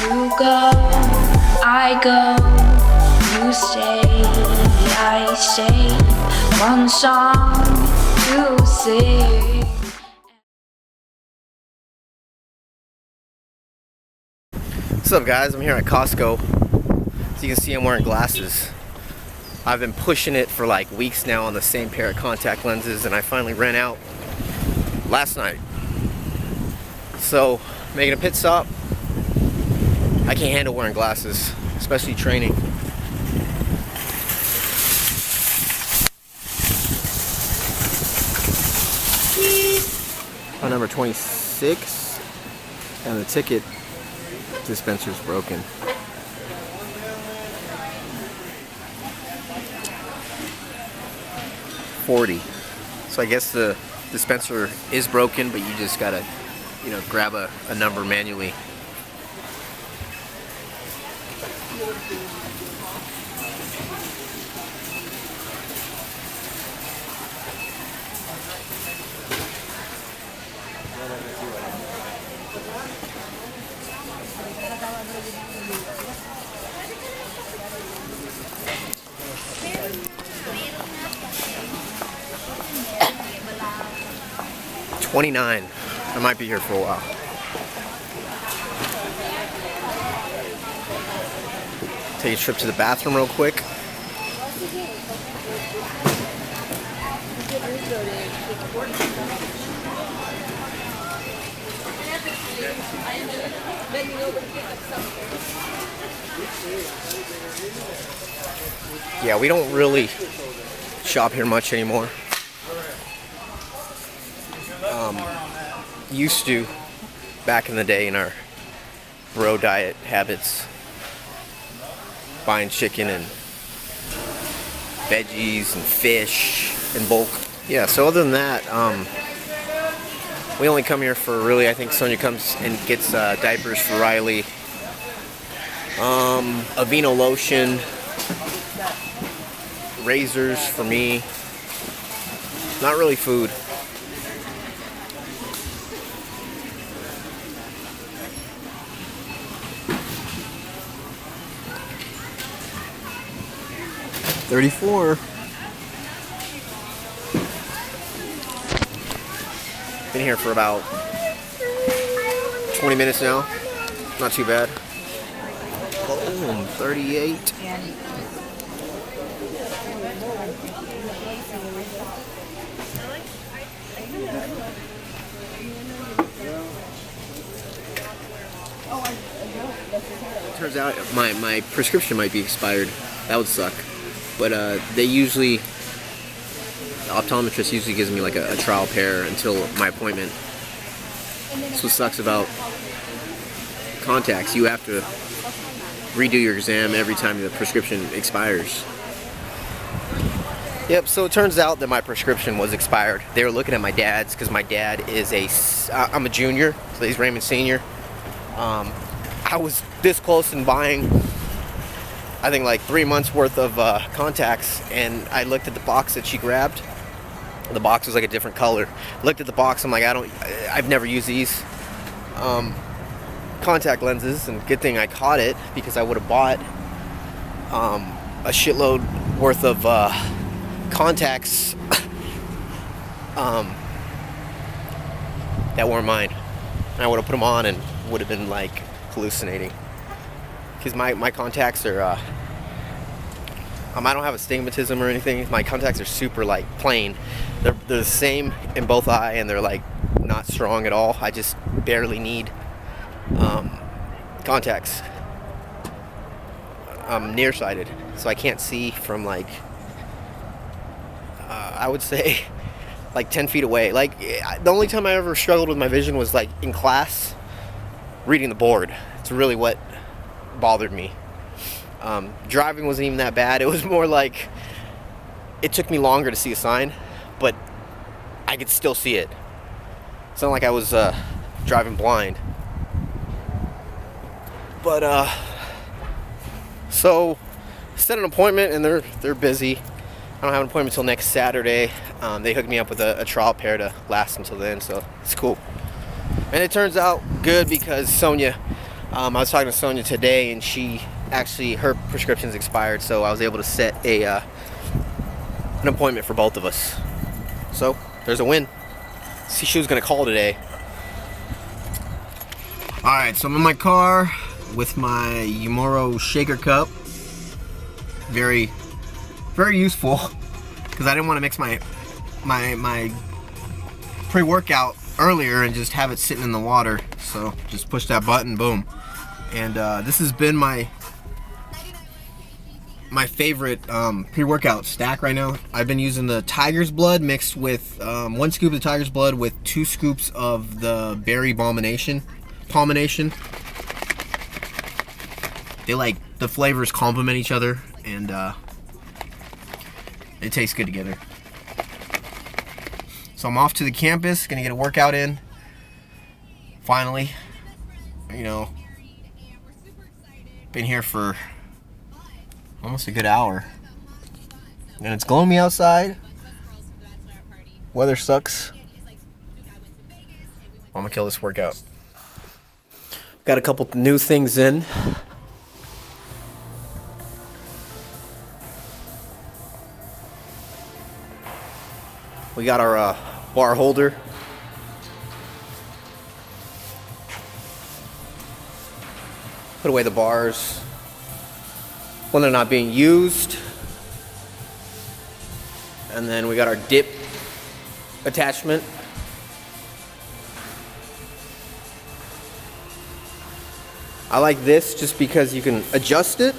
You go, I go, you stay, I stay. One song to sing. What's up, guys? I'm here at Costco. As you can see, I'm wearing glasses. I've been pushing it for like weeks now on the same pair of contact lenses, and I finally ran out last night. So, making a pit stop. I can't handle wearing glasses, especially training. On number 26, and the ticket dispenser's broken. $40. So I guess the dispenser is broken, but you just gotta, grab a number manually. $29. I might be here for a while. Take a trip to the bathroom real quick. Yeah, we don't really shop here much anymore. Used to back in the day in our bro diet habits, buying chicken and veggies and fish in bulk. Yeah, so other than that, we only come here for really, I think Sonia comes and gets diapers for Riley, Aveeno lotion, razors for me, not really food. $34. Been here for about 20 minutes now. Not too bad. Boom, 38. Turns out my prescription might be expired. That would suck. But the optometrist usually gives me like a trial pair until my appointment. That's what sucks about contacts. You have to redo your exam every time the prescription expires. Yep, so it turns out that my prescription was expired. They were looking at my dad's because my dad is I'm a junior, so he's Raymond Senior. I was this close in buying, I think, like 3 months worth of contacts, and I looked at the box that she grabbed. The box was like a different color. Looked at the box, I'm like, I've never used these contact lenses, and good thing I caught it because I would have bought a shitload worth of contacts that weren't mine. And I would have put them on and would have been like hallucinating. Because my contacts are, I don't have astigmatism or anything. My contacts are super like plain. They're the same in both eye, and they're like not strong at all. I just barely need contacts. I'm nearsighted, so I can't see from like, I would say like 10 feet away. Like the only time I ever struggled with my vision was like in class, reading the board. It's really what bothered me. Driving wasn't even that bad. It was more like it took me longer to see a sign, but I could still see it. It's not like I was driving blind. But so set an appointment, and they're busy. I don't have an appointment until next Saturday. They hooked me up with a trial pair to last until then, so it's cool. And it turns out good because Sonia I was talking to Sonia today, and her prescription's expired, so I was able to set an appointment for both of us. So there's a win. See, she was gonna call today. All right, so I'm in my car with my Yumoro shaker cup. Very, very useful, because I didn't want to mix my pre-workout earlier and just have it sitting in the water. So just push that button, boom. And this has been my favorite pre-workout stack right now. I've been using the tiger's blood mixed with 1 scoop of the tiger's blood with 2 scoops of the berry palmination. The flavors complement each other, and it tastes good together. So I'm off to the campus, gonna get a workout in. Finally, you know, been here for almost a good hour, and it's gloomy outside. Weather sucks. I'm gonna kill this workout. Got a couple new things in. We got our bar holder. Put away the bars when they're not being used. And then we got our dip attachment. I like this just because you can adjust it.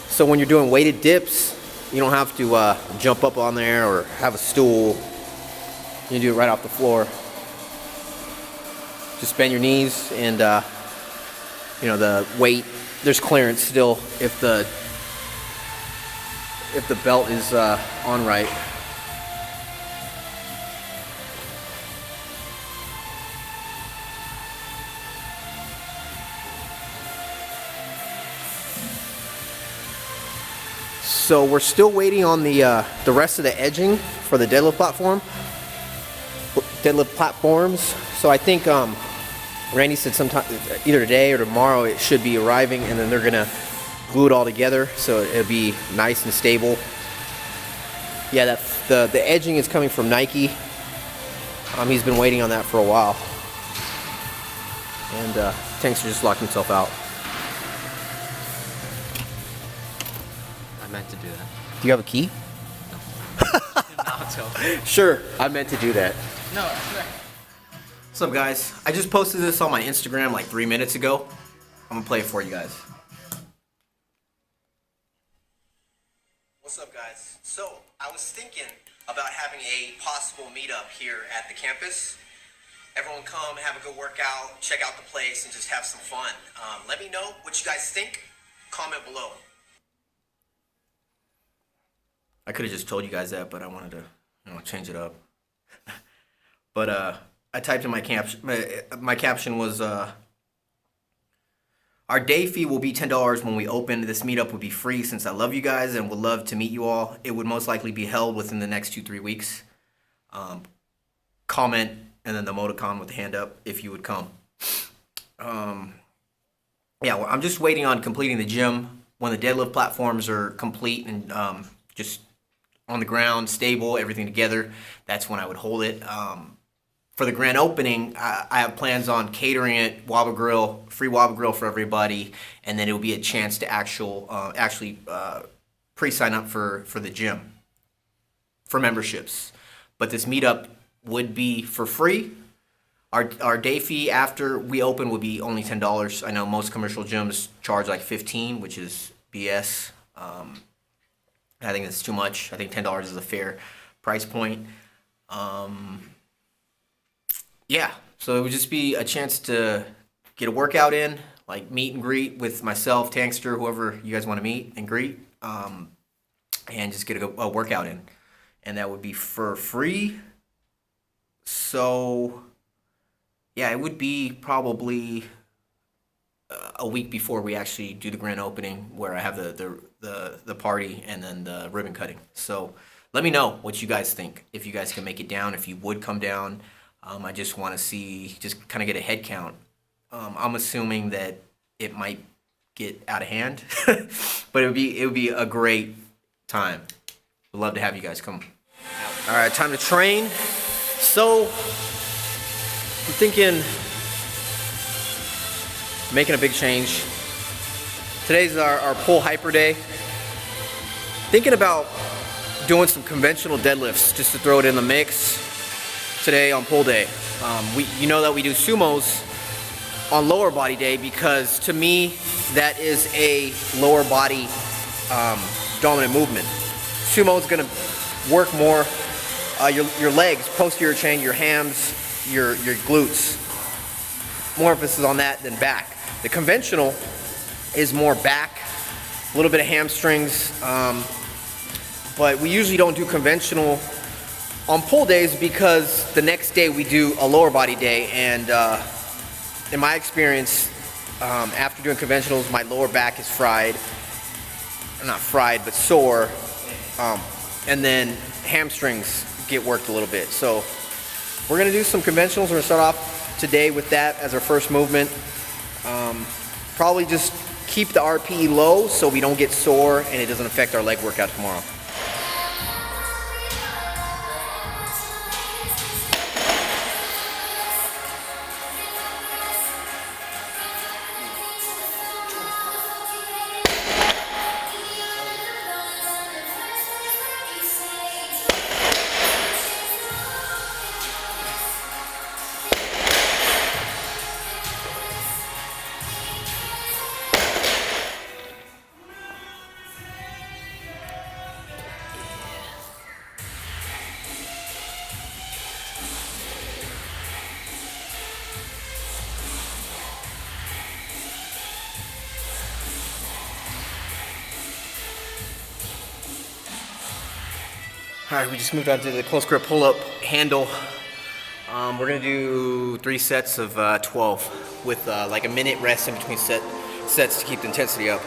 So when you're doing weighted dips, you don't have to jump up on there or have a stool. You can do it right off the floor. Just bend your knees, and you know, the weight, there's clearance still if the belt is on right. So we're still waiting on the rest of the edging for the deadlift platforms. So I think Randy said sometime either today or tomorrow it should be arriving, and then they're gonna glue it all together so it'll be nice and stable. Yeah, the edging is coming from Nike. He's been waiting on that for a while, and Tankster just locked himself out. I meant to do that. Do you have a key? No. Sure, I meant to do that. No. What's up, guys? I just posted this on my Instagram like 3 minutes ago. I'm gonna play it for you guys. What's up, guys? So I was thinking about having a possible meetup here at the campus. Everyone come, have a good workout, check out the place, and just have some fun. Let me know what you guys think. Comment below. I could have just told you guys that, but I wanted to, change it up. But I typed in my caption. My caption was, our day fee will be $10 when we open. This meetup would be free since I love you guys and would love to meet you all. It would most likely be held within the next 2-3 weeks. Comment and then the emoticon with the hand up if you would come. Yeah, well, I'm just waiting on completing the gym. When the deadlift platforms are complete and just on the ground, stable, everything together, that's when I would hold it. For the grand opening, I have plans on catering it, wobble grill, free wobble grill for everybody, and then it will be a chance to actually pre-sign up for the gym, for memberships. But this meetup would be for free. Our day fee after we open would be only $10. I know most commercial gyms charge like $15, which is BS. I think that's too much. I think $10 is a fair price point. Yeah, so it would just be a chance to get a workout in, like meet and greet with myself, Tankster, whoever you guys want to meet and greet, and just get a workout in. And that would be for free. So, yeah, it would be probably a week before we actually do the grand opening, where I have the party and then the ribbon cutting. So let me know what you guys think, if you guys can make it down, if you would come down. I just want to see, just kind of get a head count. I'm assuming that it might get out of hand. But it would be a great time. We'd love to have you guys come. All right, time to train. So I'm thinking making a big change. Today's our pull hyper day. Thinking about doing some conventional deadlifts just to throw it in the mix today on pull day. You know that we do sumos on lower body day because to me that is a lower body dominant movement. Sumo is going to work more your legs, posterior chain, your hams, your glutes. More emphasis on that than back. The conventional is more back, a little bit of hamstrings, but we usually don't do conventional on pull days because the next day we do a lower body day, and in my experience, after doing conventionals, my lower back is fried, not fried, but sore, and then hamstrings get worked a little bit. So we're gonna do some conventionals. We're gonna start off today with that as our first movement. Probably just keep the RPE low so we don't get sore and it doesn't affect our leg workout tomorrow. All right, we just moved on to the close grip pull-up handle. We're gonna do 3 sets of 12 with like a minute rest in between sets to keep the intensity up.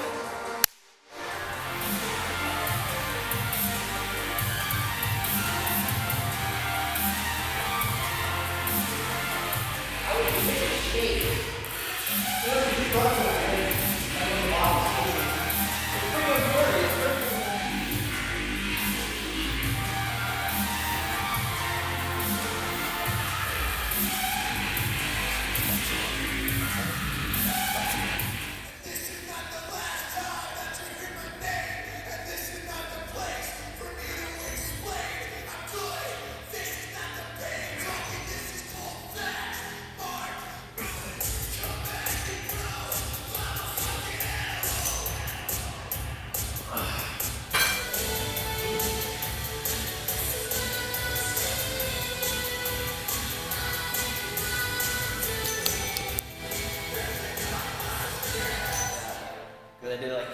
I did like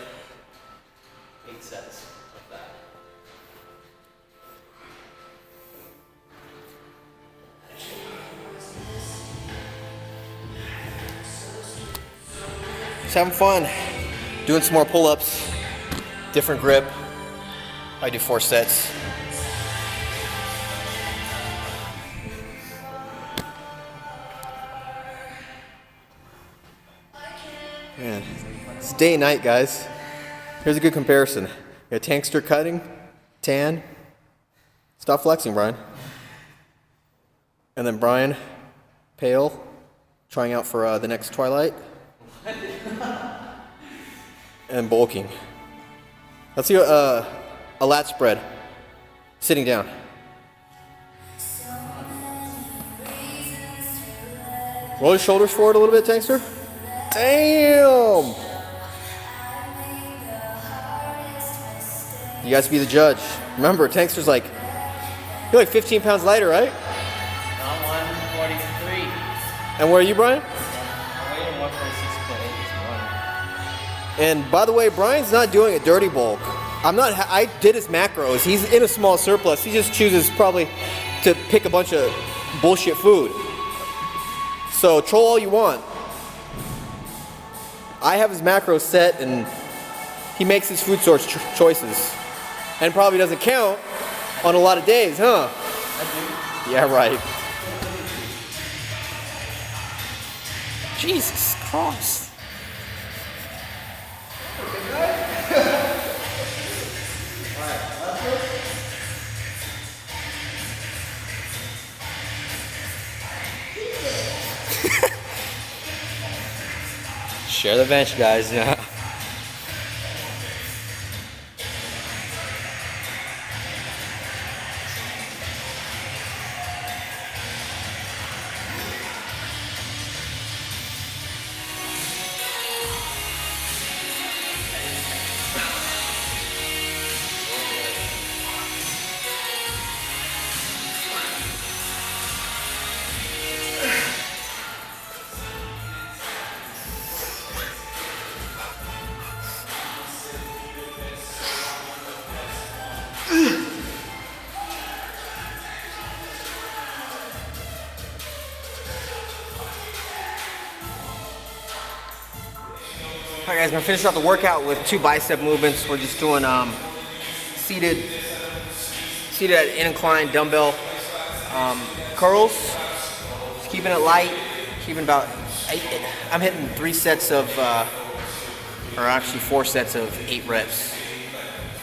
8 sets of that. Just having fun. Doing some more pull-ups. Different grip. I do 4 sets. Man, it's day and night, guys. Here's a good comparison. You got Tankster cutting, tan. Stop flexing, Brian. And then Brian, pale, trying out for the next Twilight. And bulking. Let's see a lat spread, sitting down. Roll your shoulders forward a little bit, Tankster. Damn! You guys be the judge. Remember, Tankster's like, you're like 15 pounds lighter, right? I'm 143. And where are you, Brian? I'm weighing 146.8. And by the way, Brian's not doing a dirty bulk. I did his macros. He's in a small surplus. He just chooses probably to pick a bunch of bullshit food. So troll all you want. I have his macros set and he makes his food source choices. And probably doesn't count on a lot of days, huh? I do. Yeah, right. Jesus Christ. Share the bench, guys. Yeah. Alright guys, I'm gonna finish out the workout with 2 bicep movements. We're just doing seated at incline dumbbell curls. Just keeping it light, keeping about 8. I'm hitting 3 sets of, or actually 4 sets of 8 reps.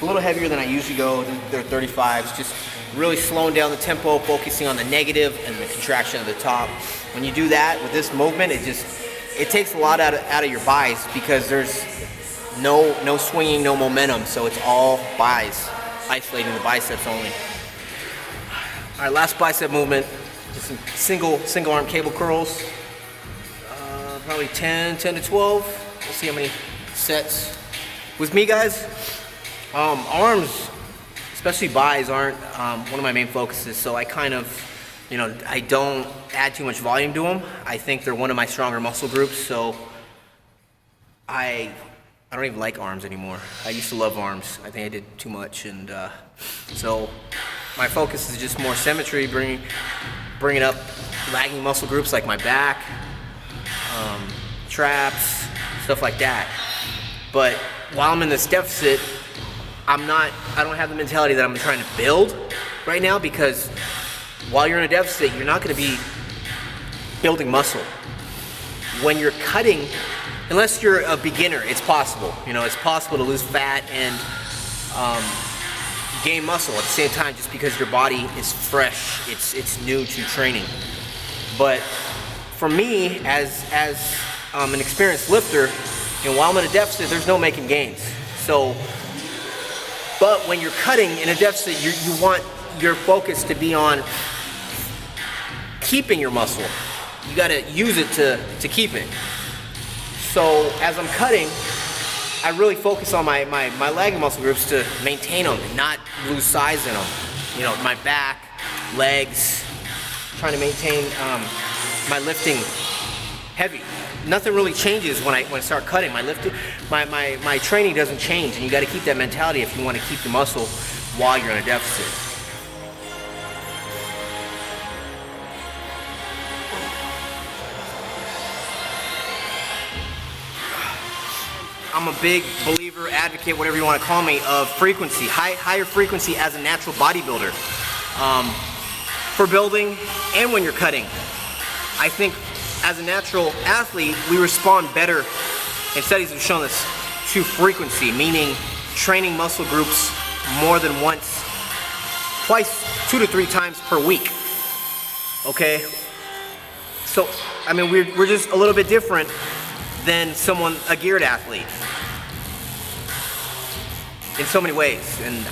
A little heavier than I usually go. They're 35s. Just really slowing down the tempo, focusing on the negative and the contraction of the top. When you do that with this movement, it takes a lot out of your bis because there's no swinging, no momentum, so it's all bis, isolating the biceps only. All right, last bicep movement, just some single arm cable curls, probably 10 to 12. We'll see how many sets. With me, guys, arms, especially bis, aren't one of my main focuses, so I kind of, I don't add too much volume to them. I think they're one of my stronger muscle groups, so I don't even like arms anymore. I used to love arms. I think I did too much, and so my focus is just more symmetry, bringing up lagging muscle groups like my back, traps, stuff like that. But while I'm in this deficit, I don't have the mentality that I'm trying to build right now, because while you're in a deficit, you're not going to be building muscle. When you're cutting, unless you're a beginner, it's possible. It's possible to lose fat and gain muscle at the same time, just because your body is fresh. It's new to training. But for me, as an experienced lifter, while I'm in a deficit, there's no making gains. But when you're cutting in a deficit, you want your focus to be on keeping your muscle. You gotta use it to keep it. So as I'm cutting, I really focus on my lagging muscle groups to maintain them and not lose size in them. My back, legs, trying to maintain my lifting heavy. Nothing really changes when I start cutting. My training doesn't change, and you got to keep that mentality if you want to keep the muscle while you're in a deficit. I'm a big believer, advocate, whatever you want to call me, of frequency, higher frequency as a natural bodybuilder. For building and when you're cutting. I think as a natural athlete, we respond better, and studies have shown this, to frequency, meaning training muscle groups more than once, twice, 2 to 3 times per week. Okay? So, we're just a little bit different than a geared athlete in so many ways. And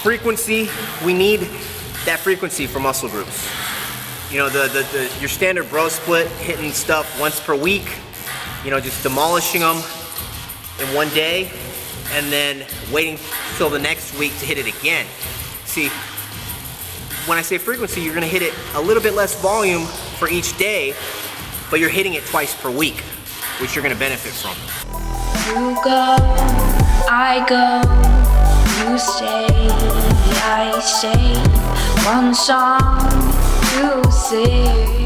frequency, we need that frequency for muscle groups. Your standard bro split, hitting stuff once per week, just demolishing them in one day, and then waiting till the next week to hit it again. See, when I say frequency, you're gonna hit it a little bit less volume for each day, but you're hitting it twice per week, which you're gonna benefit from. You go, I go, you stay, I say, one song to sing.